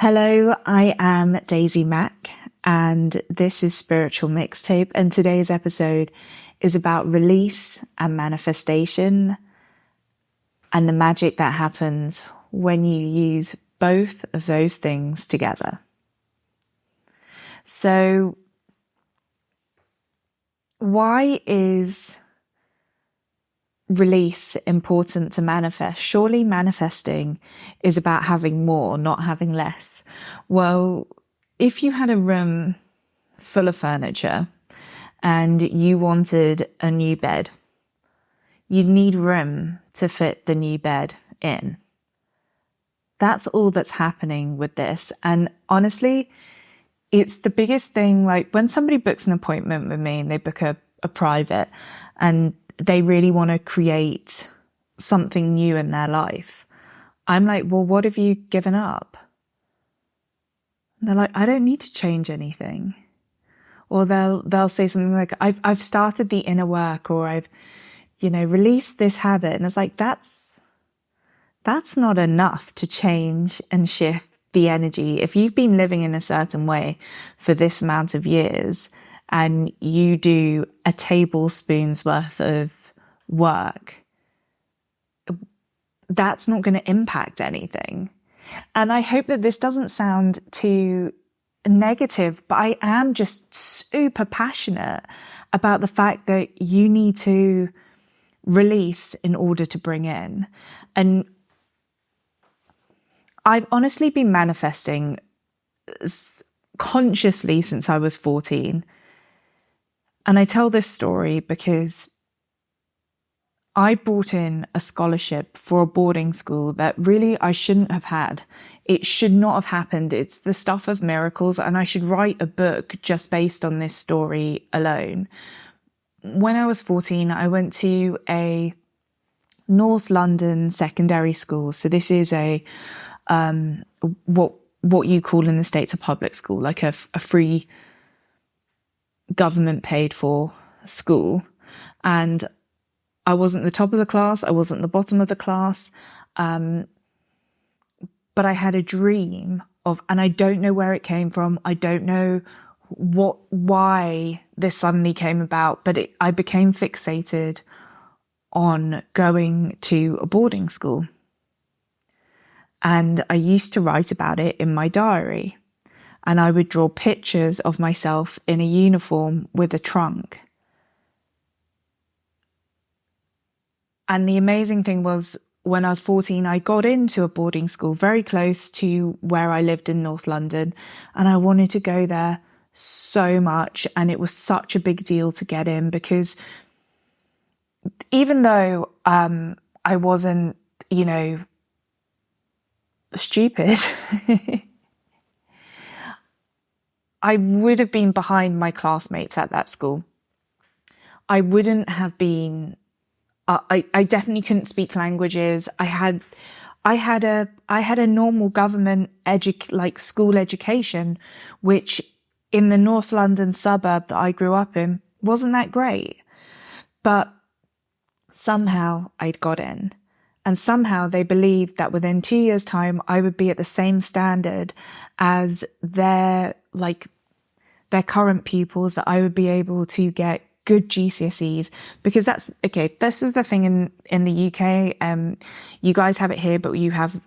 Hello, I am Daisy Mack, and this is Spiritual Mixtape, and today's episode is about release and manifestation and the magic that happens when you use both of those things together. So, why is release important to manifest? Surely manifesting is about having more, not having less. Well, if you had a room full of furniture and you wanted a new bed, you'd need room to fit the new bed in. That's all that's happening with this. And honestly, it's the biggest thing. Like when somebody books an appointment with me and they book a private and they really want to create something new in their life, I'm like, well, what have you given up? And they're like, I don't need to change anything. Or they'll say something like, I've started the inner work, or I've, released this habit. And it's like, that's not enough to change and shift the energy. If you've been living in a certain way for this amount of years and you do a tablespoon's worth of work, that's not going to impact anything. And I hope that this doesn't sound too negative, but I am just super passionate about the fact that you need to release in order to bring in. And I've honestly been manifesting consciously since I was 14. And I tell this story because I brought in a scholarship for a boarding school that really I shouldn't have had. It should not have happened. It's the stuff of miracles, and I should write a book just based on this story alone. When I was 14, I went to a North London secondary school. So this is a what you call in the States a public school, like a free government paid for school. And I wasn't the top of the class. I wasn't the bottom of the class. But I had a dream of, and I don't know where it came from. I don't know why this suddenly came about, but I became fixated on going to a boarding school. And I used to write about it in my diary. And I would draw pictures of myself in a uniform with a trunk. And the amazing thing was, when I was 14, I got into a boarding school very close to where I lived in North London. And I wanted to go there so much. And it was such a big deal to get in, because even though I wasn't, stupid, I would have been behind my classmates at that school. I wouldn't have been. I definitely couldn't speak languages. I had a normal government school education, which in the North London suburb that I grew up in wasn't that great. But somehow I'd got in, and somehow they believed that within 2 years' time I would be at the same standard as their current pupils, that I would be able to get good GCSEs, because that's okay. This is the thing in the UK. You guys have it here, but you have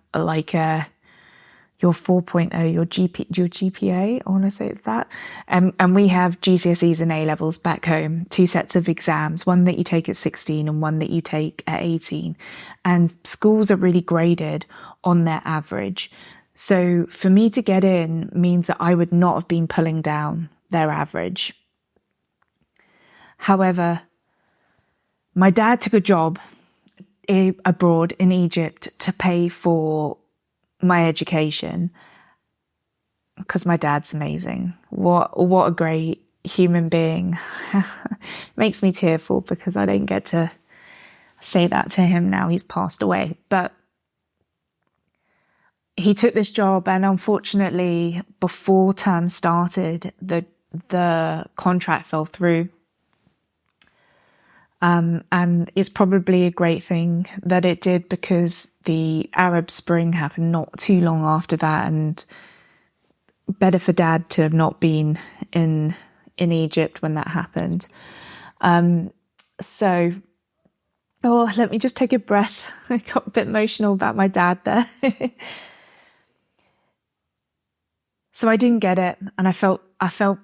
your 4.0, your GPA. I want to say it's that. And we have GCSEs and A levels back home, 2 sets of exams, one that you take at 16 and one that you take at 18. And schools are really graded on their average. So for me to get in means that I would not have been pulling down their average. However, my dad took a job abroad in Egypt to pay for my education, because my dad's amazing. What a great human being. Makes me tearful because I don't get to say that to him now. He's passed away. But he took this job, and unfortunately, before term started, the contract fell through. And it's probably a great thing that it did, because the Arab Spring happened not too long after that, and better for Dad to have not been in Egypt when that happened. So, let me just take a breath. I got a bit emotional about my dad there. So I didn't get it, and I felt, well,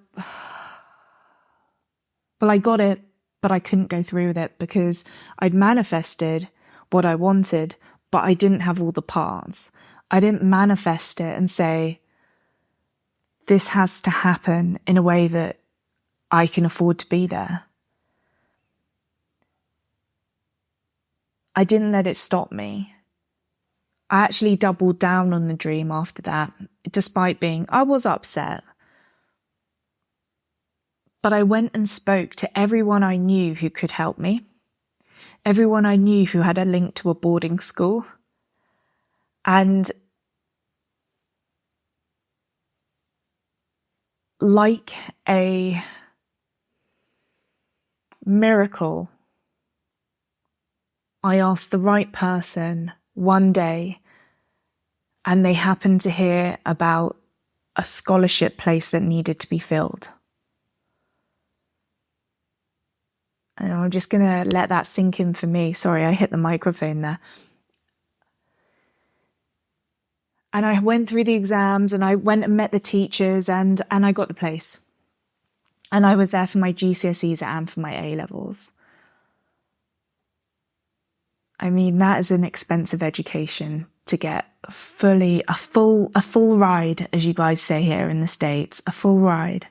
I got it, but I couldn't go through with it because I'd manifested what I wanted, but I didn't have all the parts. I didn't manifest it and say, this has to happen in a way that I can afford to be there. I didn't let it stop me. I actually doubled down on the dream after that, despite I was upset. But I went and spoke to everyone I knew who could help me, everyone I knew who had a link to a boarding school. And like a miracle, I asked the right person one day, and they happened to hear about a scholarship place that needed to be filled. And I'm just going to let that sink in for me. Sorry, I hit the microphone there. And I went through the exams, and I went and met the teachers, and I got the place. And I was there for my GCSEs and for my A-levels. I mean, that is an expensive education to get a full ride, as you guys say here in the States, a full ride.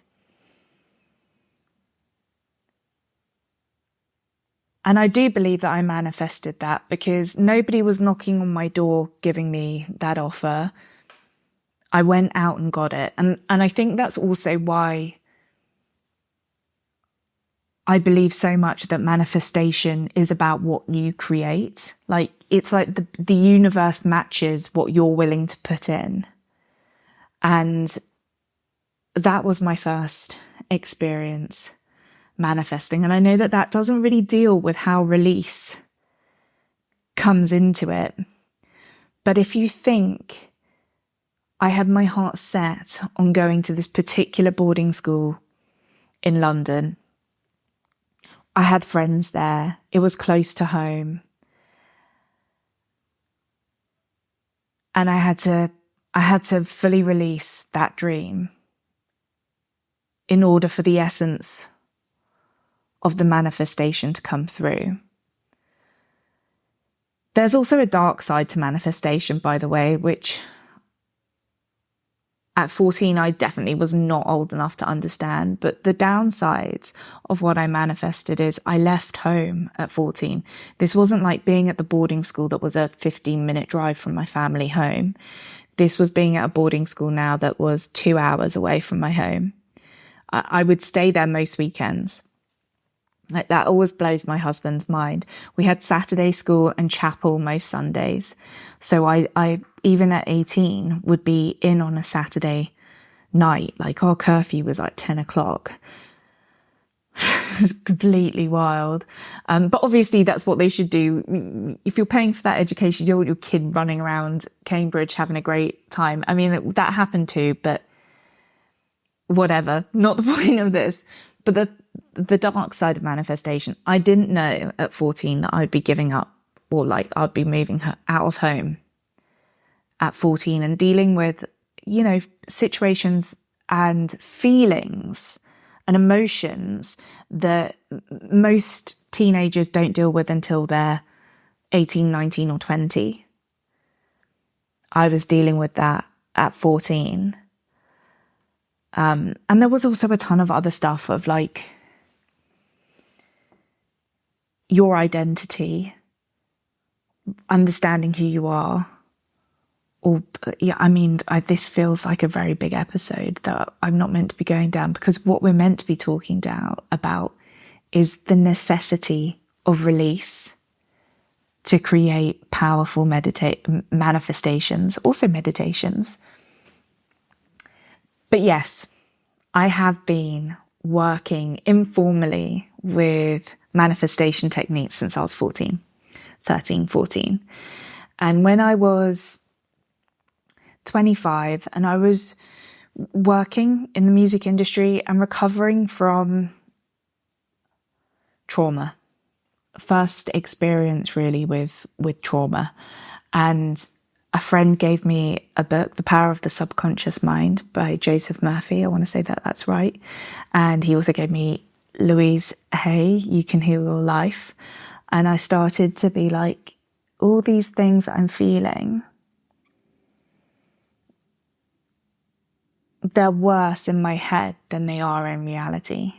And I do believe that I manifested that because nobody was knocking on my door giving me that offer. I went out and got it. And I think that's also why I believe so much that manifestation is about what you create. Like, it's like the universe matches what you're willing to put in. And that was my first experience manifesting. And I know that doesn't really deal with how release comes into it. But if you think I had my heart set on going to this particular boarding school in London, I had friends there. It was close to home. And I had to fully release that dream in order for the essence of the manifestation to come through. There's also a dark side to manifestation, by the way, which at 14, I definitely was not old enough to understand. But the downsides of what I manifested is I left home at 14. This wasn't like being at the boarding school that was a 15-minute drive from my family home. This was being at a boarding school now that was 2 hours away from my home. I would stay there most weekends. Like, that always blows my husband's mind. We had Saturday school and chapel most Sundays. So I even at 18 would be in on a Saturday night. Like, our curfew was like 10 o'clock. It's completely wild. But obviously that's what they should do. If you're paying for that education, you don't want your kid running around Cambridge having a great time. I mean, that happened too, but whatever. Not the point of this. But the dark side of manifestation, I didn't know at 14 that I'd be giving up, or like I'd be moving out of home at 14 and dealing with, situations and feelings and emotions that most teenagers don't deal with until they're 18, 19 or 20. I was dealing with that at 14. And there was also a ton of other stuff of like your identity, understanding who you are. Or, this feels like a very big episode that I'm not meant to be going down, because what we're meant to be talking about is the necessity of release to create powerful manifestations, also meditations. But yes, I have been working informally with manifestation techniques since I was 13, 14. And when I was 25 and I was working in the music industry and recovering from trauma. First experience really with trauma. And a friend gave me a book, The Power of the Subconscious Mind by Joseph Murphy. I want to say that that's right. And he also gave me Louise Hay, You Can Heal Your Life. And I started to be like, all these things I'm feeling, they're worse in my head than they are in reality.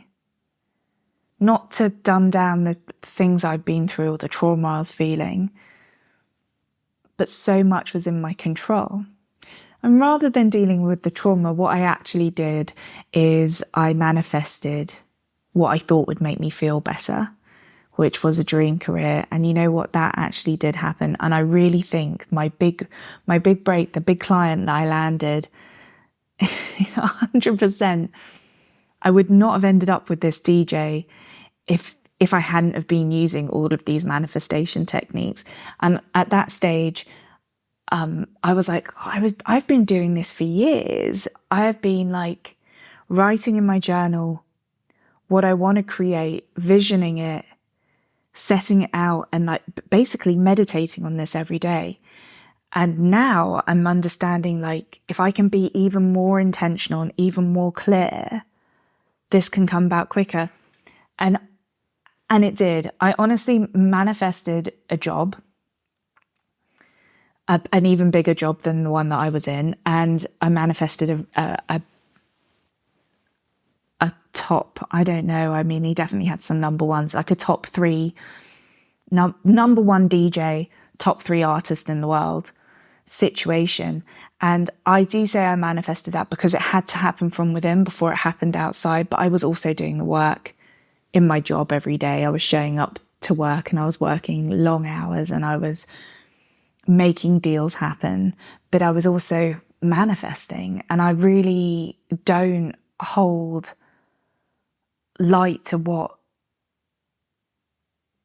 Not to dumb down the things I've been through or the trauma I was feeling, but so much was in my control. And rather than dealing with the trauma, what I actually did is I manifested what I thought would make me feel better, which was a dream career. And you know what? That actually did happen. And I really think my big break, the big client that I landed, 100%, I would not have ended up with this DJ if I hadn't have been using all of these manifestation techniques. And at that stage, I was like, I've been doing this for years. I have been like writing in my journal what I want to create, visioning it, setting it out, and like basically meditating on this every day. And now I'm understanding, like, if I can be even more intentional and even more clear, this can come about quicker. And it did. I honestly manifested a job, an even bigger job than the one that I was in. And I manifested a top, I don't know. I mean, he definitely had some number ones, like a top 3, number 1 DJ, top 3 artist in the world situation. And I do say I manifested that because it had to happen from within before it happened outside. But I was also doing the work in my job every day. I was showing up to work and I was working long hours and I was making deals happen, but I was also manifesting. And I really don't hold light to what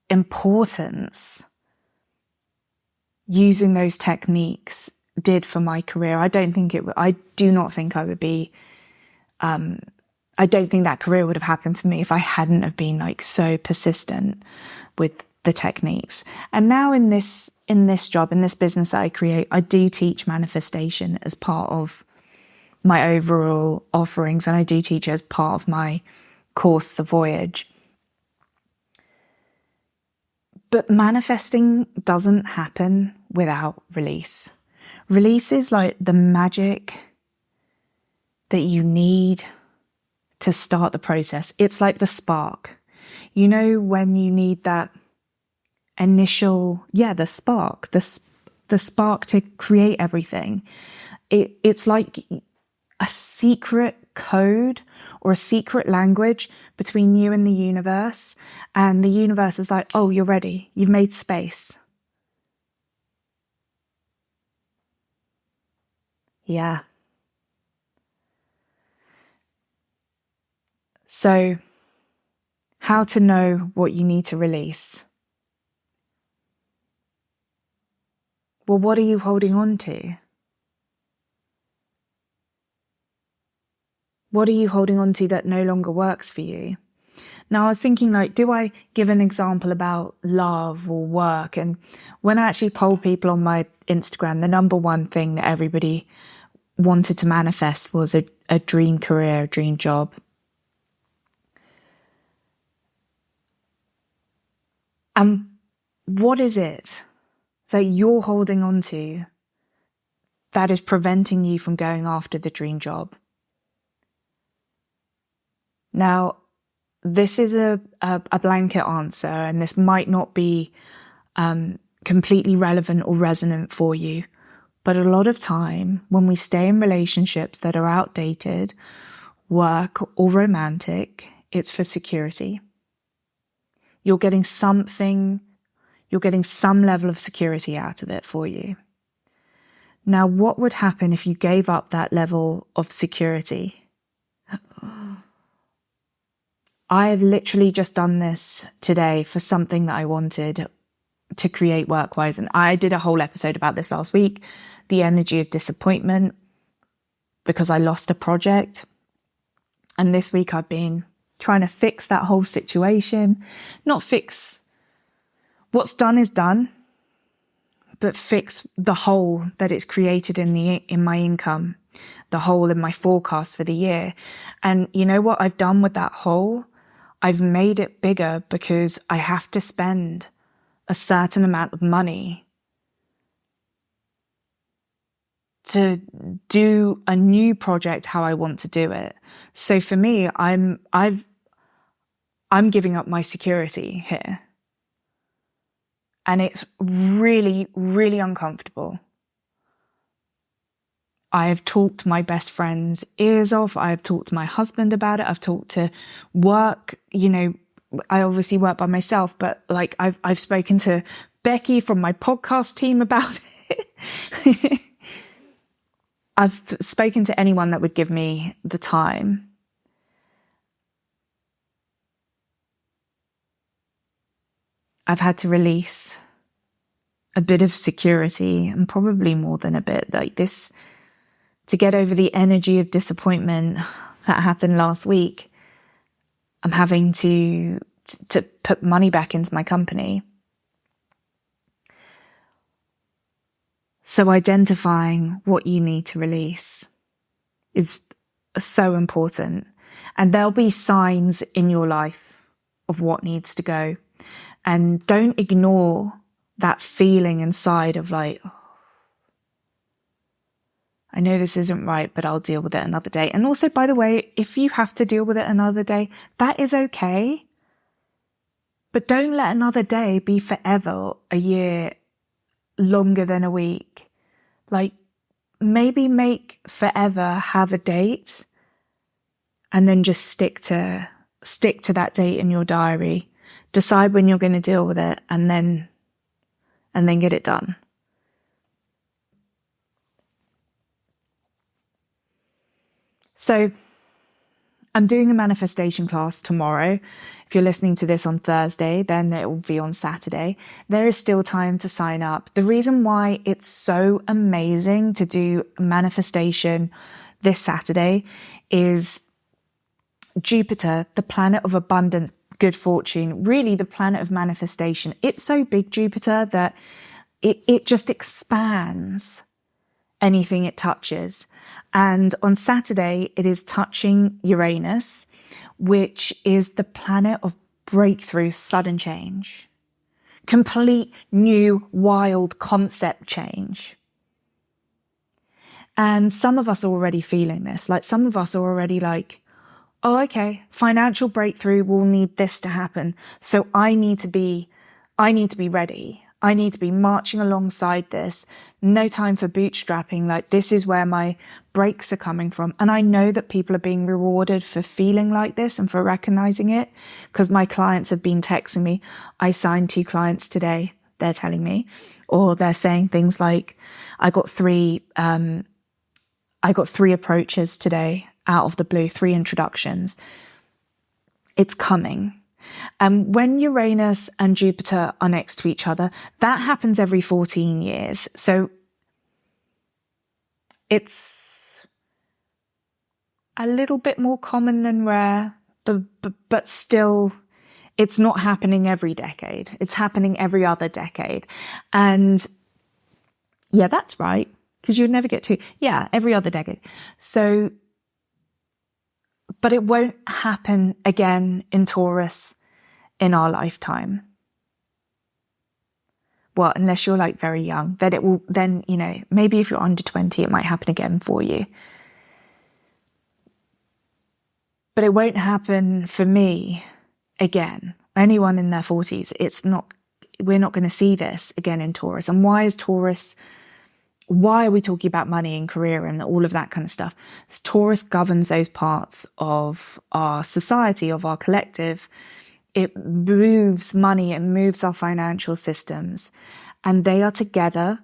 importance using those techniques did for my career. I do not think I would be, I don't think that career would have happened for me if I hadn't have been like so persistent with the techniques. And now in this job, in this business that I create, I do teach manifestation as part of my overall offerings. And I do teach it as part of my course, The Voyage. But manifesting doesn't happen without release. Release is like the magic that you need to start the process. It's like the spark. You know, when you need that initial, the spark, the spark to create everything. It's like a secret code or a secret language between you and the universe. And the universe is like, oh, you're ready. You've made space. Yeah. So, how to know what you need to release? Well, what are you holding on to? What are you holding on to that no longer works for you? Now, I was thinking, like, do I give an example about love or work? And when I actually polled people on my Instagram, the number one thing that everybody wanted to manifest was a dream career, a dream job. What is it that you're holding on to that is preventing you from going after the dream job? Now, this is a blanket answer, and this might not be completely relevant or resonant for you. But a lot of time when we stay in relationships that are outdated, work or romantic, it's for security. You're getting some level of security out of it for you. Now, what would happen if you gave up that level of security? I have literally just done this today for something that I wanted to create work-wise. And I did a whole episode about this last week, the energy of disappointment. because I lost a project. And this week I've been trying to fix that whole situation. Not fix what's done is done, but fix the hole that it's created in my income, the hole in my forecast for the year. And you know what I've done with that hole? I've made it bigger because I have to spend a certain amount of money to do a new project how I want to do it. So for me, I'm giving up my security here. And it's really, really uncomfortable. I have talked my best friend's ears off. I've talked to my husband about it. I've talked to work. You know, I obviously work by myself, but like I've spoken to Becky from my podcast team about it. I've spoken to anyone that would give me the time. I've had to release a bit of security, and probably more than a bit, like this, to get over the energy of disappointment that happened last week. I'm having to put money back into my company. So identifying what you need to release is so important. And there'll be signs in your life of what needs to go. And don't ignore that feeling inside of like, oh, I know this isn't right, but I'll deal with it another day. And also, by the way, if you have to deal with it another day, that is okay. But don't let another day be forever, a year, longer than a week. Like, maybe make forever have a date and then just stick to that date in your diary. Decide when you're going to deal with it and then get it done. So I'm doing a manifestation class tomorrow. If you're listening to this on Thursday, then it will be on Saturday. There is still time to sign up. The reason why it's so amazing to do manifestation this Saturday is Jupiter, the planet of abundance, good fortune, really the planet of manifestation. It's so big, Jupiter, that it just expands anything it touches. And on Saturday, it is touching Uranus, which is the planet of breakthrough, sudden change, complete new, wild concept change. And some of us are already feeling this. Like some of us are already like, oh, okay, financial breakthrough will need this to happen. So I need to be ready. I need to be marching alongside this. No time for bootstrapping. Like this is where my breaks are coming from. And I know that people are being rewarded for feeling like this and for recognizing it, because my clients have been texting me. I signed 2 clients today, they're telling me, or they're saying things like, I got three approaches today out of the blue, 3 introductions. It's coming. And when Uranus and Jupiter are next to each other, that happens every 14 years. So it's a little bit more common than rare, but still, it's not happening every decade. It's happening every other decade. And yeah, that's right, because you'd never get to, every other decade. So, but it won't happen again in Taurus in our lifetime. Well, unless you're like very young, then it will, then, you know, maybe if you're under 20, it might happen again for you. But it won't happen for me again. Anyone in their 40s, we're not going to see this again in Taurus. And why are we talking about money and career and all of that kind of stuff? Taurus governs those parts of our society, of our collective. It moves money, it moves our financial systems. And they are together,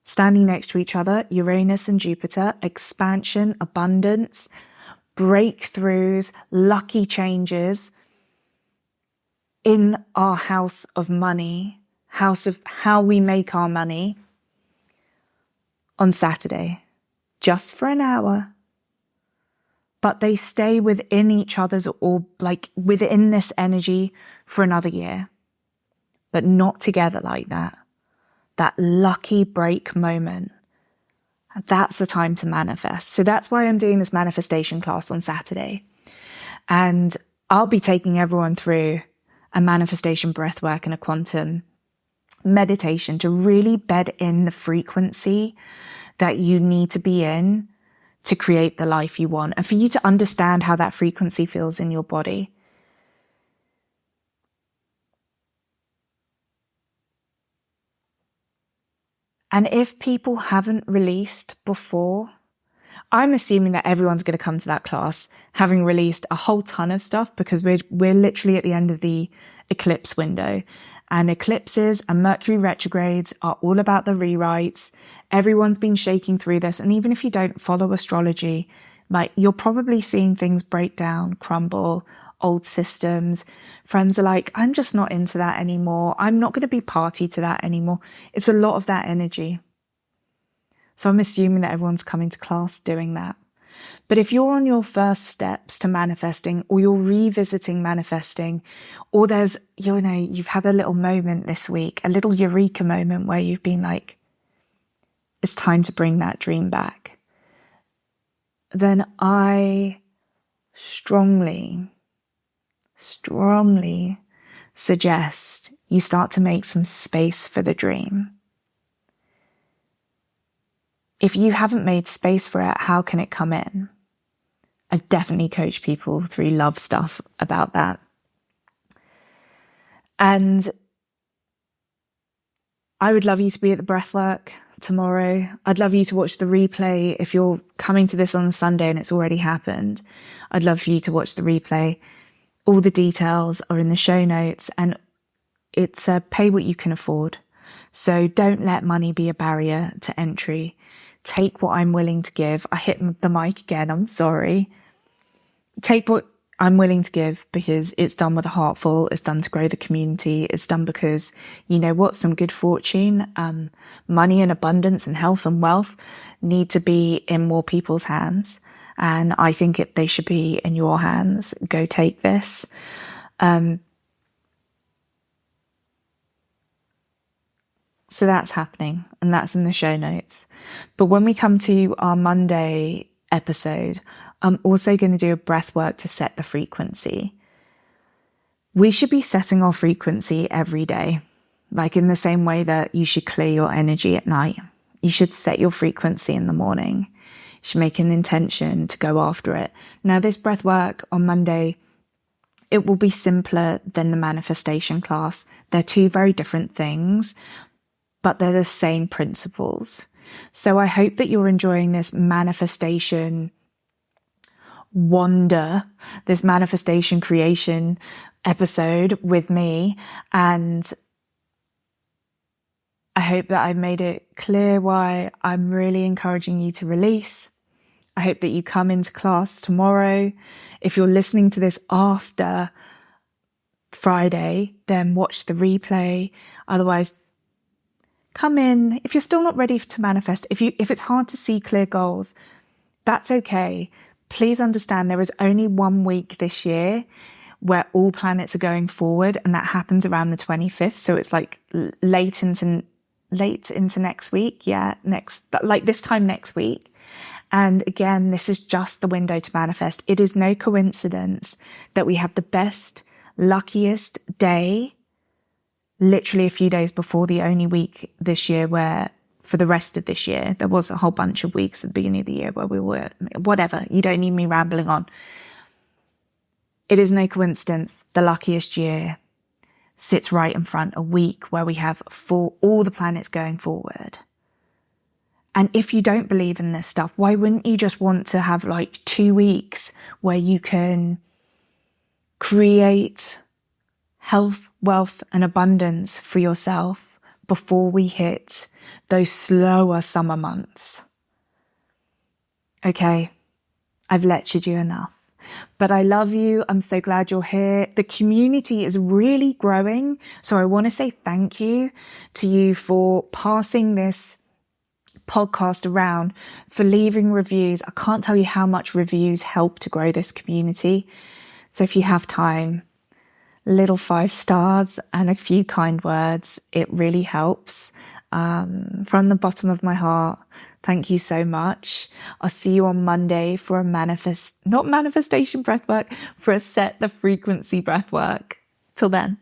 standing next to each other, Uranus and Jupiter, expansion, abundance, breakthroughs, lucky changes in our house of money, house of how we make our money, on Saturday, just for an hour. but they stay within each other's, or like within this energy for another year, but not together like that. That lucky break moment. That's the time to manifest. So that's why I'm doing this manifestation class on Saturday. And I'll be taking everyone through a manifestation breathwork and a quantum meditation to really bed in the frequency that you need to be in to create the life you want, and for you to understand how that frequency feels in your body. And if people haven't released before, I'm assuming that everyone's going to come to that class having released a whole ton of stuff, because we're literally at the end of the eclipse window. And eclipses and Mercury retrogrades are all about the rewrites. Everyone's been shaking through this. And even if you don't follow astrology, like, you're probably seeing things break down, crumble, old systems. Friends are like, I'm just not into that anymore. I'm not going to be party to that anymore. It's a lot of that energy. So I'm assuming that everyone's coming to class doing that. But if you're on your first steps to manifesting, or you're revisiting manifesting, or there's, you've had a little moment this week, a little eureka moment where you've been like, it's time to bring that dream back, then I strongly suggest you start to make some space for the dream. If you haven't made space for it, how can it come in? I've definitely coached people through love stuff about that. And I would love you to be at the breathwork tomorrow. I'd love you to watch the replay. If you're coming to this on Sunday and it's already happened, I'd love for you to watch the replay. All the details are in the show notes, and it's pay what you can afford. So don't let money be a barrier to entry. Take what I'm willing to give. I hit the mic again. I'm sorry. Take what I'm willing to give, because it's done with a heart full. It's done to grow the community. It's done because, you know what, some good fortune, money and abundance and health and wealth need to be in more people's hands. And I think they should be in your hands. Go take this. So that's happening, and that's in the show notes. But when we come to our Monday episode, I'm also going to do a breath work to set the frequency. We should be setting our frequency every day, like in the same way that you should clear your energy at night. You should set your frequency in the morning. You should make an intention to go after it. Now, this breath work on Monday, it will be simpler than the manifestation class. They're two very different things, but they're the same principles. So I hope that you're enjoying this manifestation wonder, this manifestation creation episode with me. And I hope that I've made it clear why I'm really encouraging you to release. I hope that you come into class tomorrow. If you're listening to this after Friday, then watch the replay. Otherwise, come in. If you're still not ready to manifest, if it's hard to see clear goals, that's okay. Please understand there is only 1 week this year where all planets are going forward, and that happens around the 25th. So it's like late into next week. Yeah, like this time next week. And again, this is just the window to manifest. It is no coincidence that we have the best, luckiest day literally a few days before the only week this year where, for the rest of this year, there was a whole bunch of weeks at the beginning of the year where we were, whatever, you don't need me rambling on. It is no coincidence the luckiest year sits right in front, a week where we have all the planets going forward. And if you don't believe in this stuff, why wouldn't you just want to have like 2 weeks where you can create health, wealth, and abundance for yourself before we hit those slower summer months? Okay, I've lectured you enough. But I love you. I'm so glad you're here. The community is really growing. So I want to say thank you to you for passing this podcast around, for leaving reviews. I can't tell you how much reviews help to grow this community. So if you have time, little 5 stars and a few kind words, it really helps. From the bottom of my heart, thank you so much. I'll see you on Monday for a not manifestation breathwork, for a set the frequency breathwork. Till then.